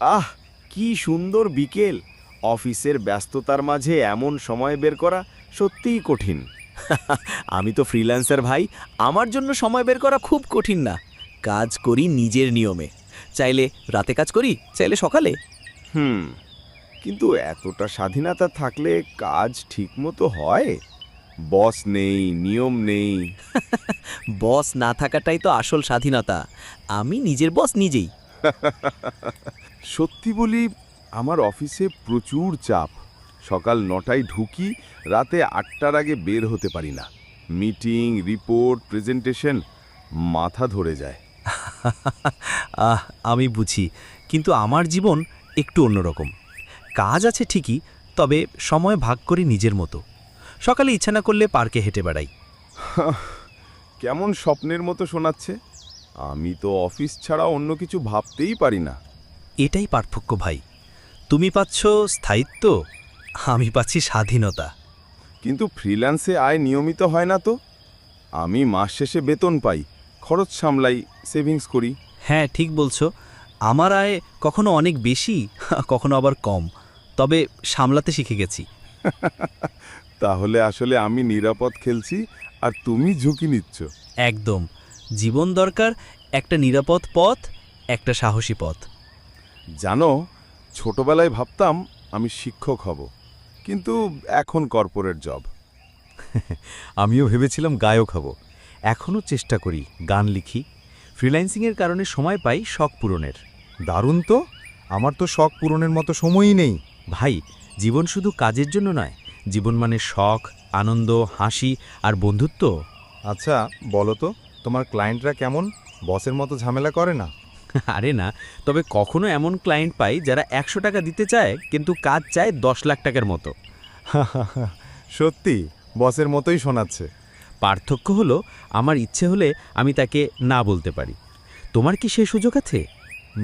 আহ, কি সুন্দর বিকেল! অফিসের ব্যস্ততার মাঝে এমন সময় বের করা সত্যিই কঠিন। আমি তো ফ্রিল্যান্সার ভাই, আমার জন্য সময় বের করা খুব কঠিন না। কাজ করি নিজের নিয়মে, চাইলে রাতে কাজ করি, চাইলে সকালে। হুম, কিন্তু এতটা স্বাধীনতা থাকলে কাজ ঠিকমতো হয়? বস নেই, নিয়ম নেই। বস না থাকাটাই তো আসল স্বাধীনতা। আমি নিজের বস নিজেই। সত্যি বলি, আমার অফিসে প্রচুর চাপ। সকাল ৯টায় ঢুকি, রাতে ৮টার আগে বের হতে পারি না। মিটিং, রিপোর্ট, প্রেজেন্টেশন, মাথা ধরে যায়। আহ, আমি বুঝি, কিন্তু আমার জীবন একটু অন্যরকম। কাজ আছে ঠিকই, তবে সময় ভাগ করি নিজের মতো। সকালে ইচ্ছা না করলে পার্কে হেঁটে বেড়াই। কেমন স্বপ্নের মতো শোনাচ্ছে! আমি তো অফিস ছাড়া অন্য কিছু ভাবতেই পারি না। এটাই পার্থক্য ভাই। তুমি পাচ্ছ স্থায়িত্ব, আমি পাচ্ছি স্বাধীনতা। কিন্তু ফ্রিল্যান্সে আয় নিয়মিত হয় না তো। আমি মাস শেষে বেতন পাই, খরচ সামলাই, সেভিংস করি। হ্যাঁ, ঠিক বলছো। আমার আয় কখনো অনেক বেশি, কখনো আবার কম, তবে সামলাতে শিখে গেছি। তাহলে আসলে আমি নিরাপদ খেলছি আর তুমি ঝুঁকি নিচ্ছ। একদম। জীবন দরকার একটা নিরাপদ পথ, একটা সাহসী পথ। জানো, ছোটবেলায় ভাবতাম আমি শিক্ষক হব, কিন্তু এখন কর্পোরেট জব। আমিও ভেবেছিলাম গায়ক হব। এখনও চেষ্টা করি, গান লিখি। ফ্রিল্যান্সিংয়ের কারণে সময় পাই শখ পূরণের। দারুণ তো! আমার তো শখ পূরণের মতো সময়ই নেই। ভাই, জীবন শুধু কাজের জন্য নয়, জীবন মানে শখ, আনন্দ, হাসি আর বন্ধুত্ব। আচ্ছা, বলো তো, তোমার ক্লায়েন্টরা কেমন? বসের মতো ঝামেলা করে না? আরে না, তবে কখনো এমন ক্লায়েন্ট পাই যারা ১০০ টাকা দিতে চায়, কিন্তু কাজ চায় ১০ লাখ টাকার মতো। সত্যি, বসের মতোই শোনাচ্ছে। পার্থক্য হলো, আমার ইচ্ছে হলে আমি তাকে না বলতে পারি। তোমার কি সে সুযোগ আছে?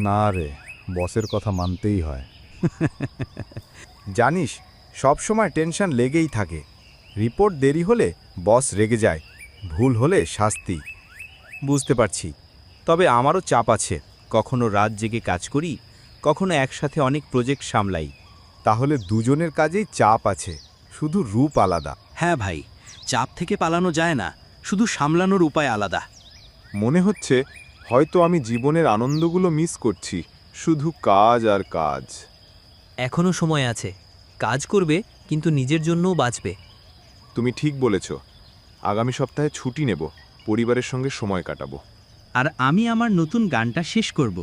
না রে, বসের কথা মানতেই হয়। জানিস, সব সময় টেনশন লেগেই থাকে। রিপোর্ট দেরি হলে বস রেগে যায়, ভুল হলে শাস্তি। বুঝতে পারছি, তবে আমারও চাপ আছে। কখনো রাত জেগে কাজ করি, কখনো একসাথে অনেক প্রজেক্ট সামলাই। তাহলে দুজনের কাজেই চাপ আছে, শুধু রূপ আলাদা। হ্যাঁ ভাই, চাপ থেকে পালানো যায় না, শুধু সামলানোর উপায় আলাদা। মনে হচ্ছে হয়তো আমি জীবনের আনন্দগুলো মিস করছি, শুধু কাজ আর কাজ। এখনও সময় আছে, কাজ করবে কিন্তু নিজের জন্যও বাঁচবে। তুমি ঠিক বলেছ। আগামী সপ্তাহে ছুটি নেব, পরিবারের সঙ্গে সময় কাটাবো। আর আমি আমার নতুন গানটা শেষ করব।